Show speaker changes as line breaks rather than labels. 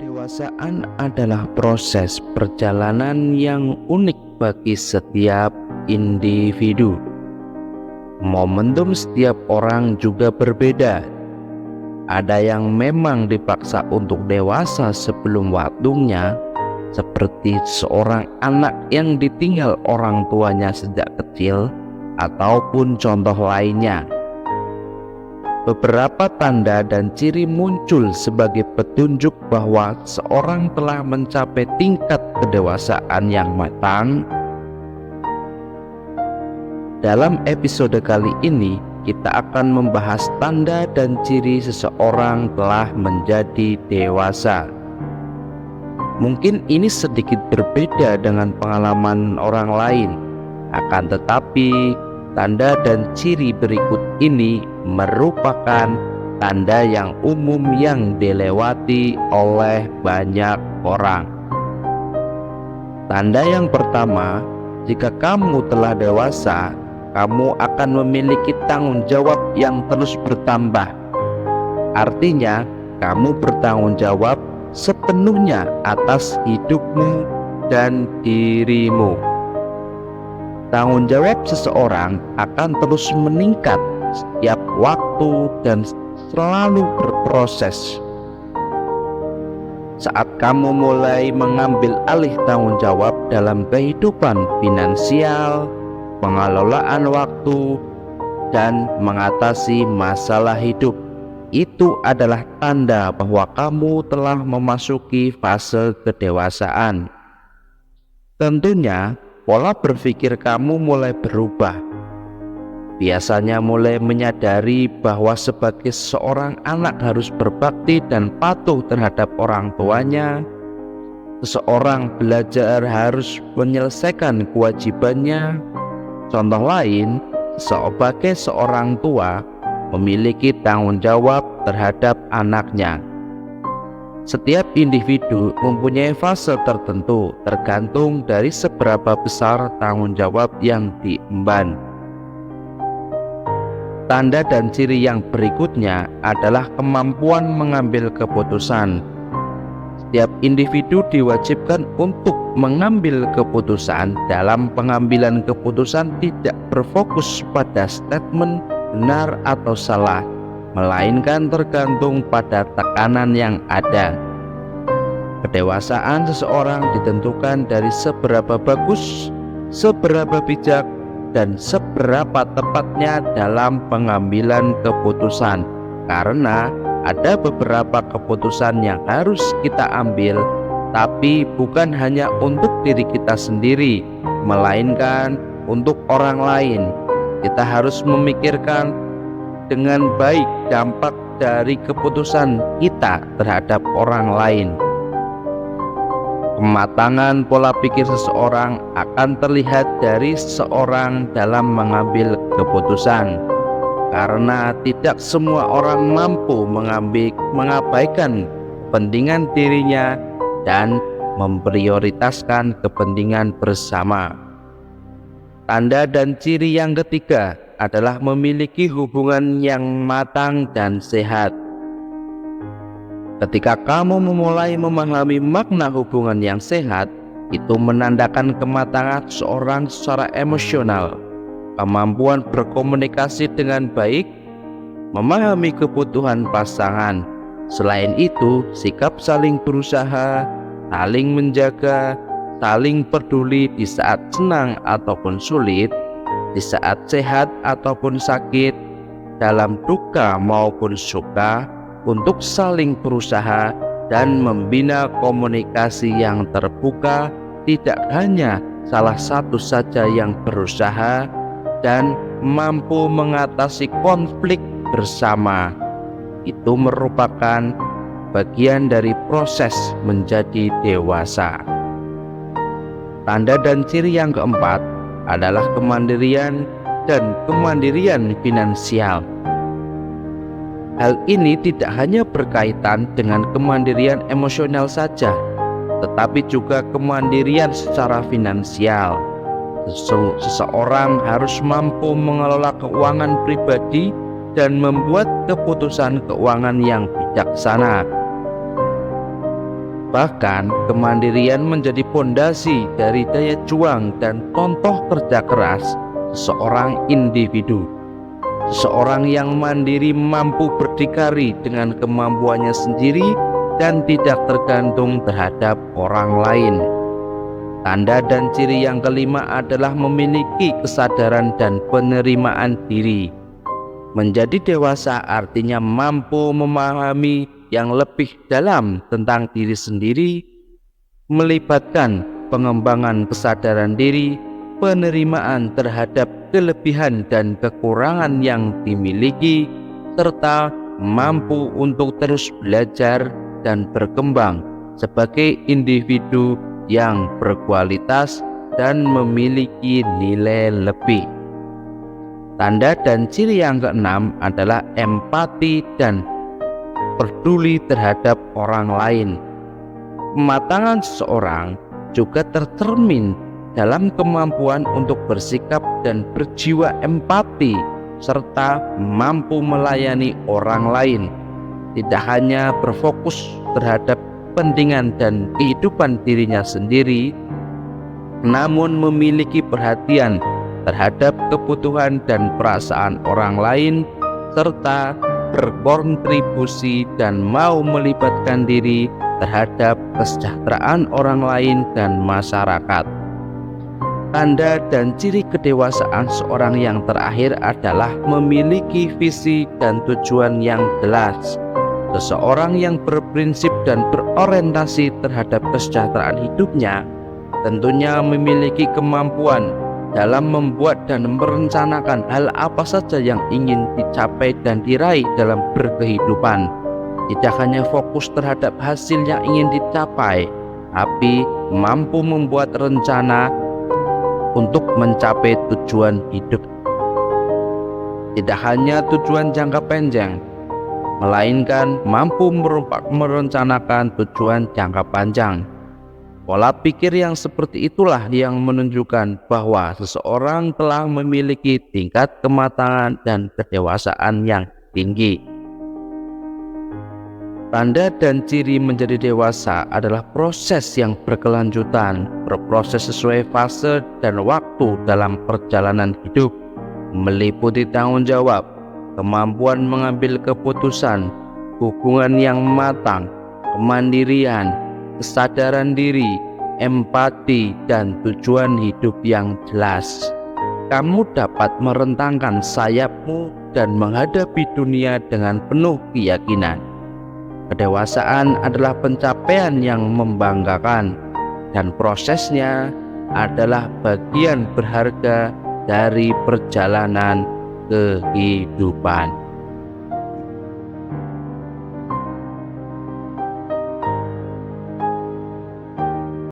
Kedewasaan adalah proses perjalanan yang unik bagi setiap individu. Momentum setiap orang juga berbeda. Ada yang memang dipaksa untuk dewasa sebelum waktunya, seperti seorang anak yang ditinggal orang tuanya sejak kecil, ataupun contoh lainnya. Beberapa tanda dan ciri muncul sebagai petunjuk bahwa seorang telah mencapai tingkat kedewasaan yang matang. Dalam episode kali ini, kita akan membahas tanda dan ciri seseorang telah menjadi dewasa. Mungkin ini sedikit berbeda dengan pengalaman orang lain, akan tetapi tanda dan ciri berikut ini merupakan tanda yang umum yang dilewati oleh banyak orang. Tanda yang pertama, jika kamu telah dewasa, kamu akan memiliki tanggung jawab yang terus bertambah. Artinya, kamu bertanggung jawab sepenuhnya atas hidupmu dan dirimu. Tanggung jawab seseorang akan terus meningkat setiap waktu dan selalu berproses. Saat kamu mulai mengambil alih tanggung jawab dalam kehidupan finansial, pengelolaan waktu, dan mengatasi masalah hidup, itu adalah tanda bahwa kamu telah memasuki fase kedewasaan. Tentunya, pola berpikir kamu mulai berubah. Biasanya mulai menyadari bahwa sebagai seorang anak harus berbakti dan patuh terhadap orang tuanya. Seseorang belajar harus menyelesaikan kewajibannya. Contoh lain, sebagai seorang tua memiliki tanggung jawab terhadap anaknya. Setiap individu mempunyai fase tertentu tergantung dari seberapa besar tanggung jawab yang diemban. Tanda dan ciri yang berikutnya adalah kemampuan mengambil keputusan. Setiap individu diwajibkan untuk mengambil keputusan. Dalam pengambilan keputusan tidak berfokus pada statement benar atau salah, melainkan tergantung pada tekanan yang ada. Kedewasaan seseorang ditentukan dari seberapa bagus, seberapa bijak, dan seberapa tepatnya dalam pengambilan keputusan. Karena ada beberapa keputusan yang harus kita ambil, tapi bukan hanya untuk diri kita sendiri, melainkan untuk orang lain. Kita harus memikirkan dengan baik dampak dari keputusan kita terhadap orang lain. Kematangan pola pikir seseorang akan terlihat dari seseorang dalam mengambil keputusan, karena tidak semua orang mampu mengabaikan kepentingan dirinya dan memprioritaskan kepentingan bersama. Tanda dan ciri yang ketiga adalah memiliki hubungan yang matang dan sehat. Ketika kamu memulai memahami makna hubungan yang sehat, itu menandakan kematangan seorang secara emosional, kemampuan berkomunikasi dengan baik, memahami kebutuhan pasangan. Selain itu, sikap saling berusaha, saling menjaga, saling peduli di saat senang ataupun sulit, di saat sehat ataupun sakit, dalam duka maupun suka, untuk saling berusaha dan membina komunikasi yang terbuka. Tidak hanya salah satu saja yang berusaha dan mampu mengatasi konflik bersama. Itu merupakan bagian dari proses menjadi dewasa. Tanda dan ciri yang keempat adalah kemandirian dan kemandirian finansial. Hal ini tidak hanya berkaitan dengan kemandirian emosional saja, tetapi juga kemandirian secara finansial. Seseorang harus mampu mengelola keuangan pribadi dan membuat keputusan keuangan yang bijaksana. Bahkan, kemandirian menjadi pondasi dari daya juang dan contoh kerja keras seseorang individu. Seseorang yang mandiri mampu berdikari dengan kemampuannya sendiri dan tidak tergantung terhadap orang lain. Tanda dan ciri yang kelima adalah memiliki kesadaran dan penerimaan diri. Menjadi dewasa artinya mampu memahami yang lebih dalam tentang diri sendiri, melibatkan pengembangan kesadaran diri, penerimaan terhadap kelebihan dan kekurangan yang dimiliki, serta mampu untuk terus belajar dan berkembang sebagai individu yang berkualitas dan memiliki nilai lebih. Tanda dan ciri yang keenam adalah empati dan peduli terhadap orang lain. Kematangan seseorang juga tercermin dalam kemampuan untuk bersikap dan berjiwa empati serta mampu melayani orang lain, tidak hanya berfokus terhadap kepentingan dan kehidupan dirinya sendiri, namun memiliki perhatian terhadap kebutuhan dan perasaan orang lain, serta berkontribusi dan mau melibatkan diri terhadap kesejahteraan orang lain dan masyarakat. Tanda dan ciri kedewasaan seorang yang terakhir adalah memiliki visi dan tujuan yang jelas. Seseorang yang berprinsip dan berorientasi terhadap kesejahteraan hidupnya tentunya memiliki kemampuan dalam membuat dan merencanakan hal apa saja yang ingin dicapai dan diraih dalam berkehidupan. Tidak hanya fokus terhadap hasil yang ingin dicapai, tapi mampu membuat rencana untuk mencapai tujuan hidup. Tidak hanya tujuan jangka panjang, melainkan mampu merencanakan tujuan jangka panjang. Pola pikir yang seperti itulah yang menunjukkan bahwa seseorang telah memiliki tingkat kematangan dan kedewasaan yang tinggi. Tanda dan ciri menjadi dewasa adalah proses yang berkelanjutan, berproses sesuai fase dan waktu dalam perjalanan hidup, meliputi tanggung jawab, kemampuan mengambil keputusan, hubungan yang matang, kemandirian, kesadaran diri, empati, dan tujuan hidup yang jelas. Kamu dapat merentangkan sayapmu dan menghadapi dunia dengan penuh keyakinan. Kedewasaan adalah pencapaian yang membanggakan, dan prosesnya adalah bagian berharga dari perjalanan kehidupan.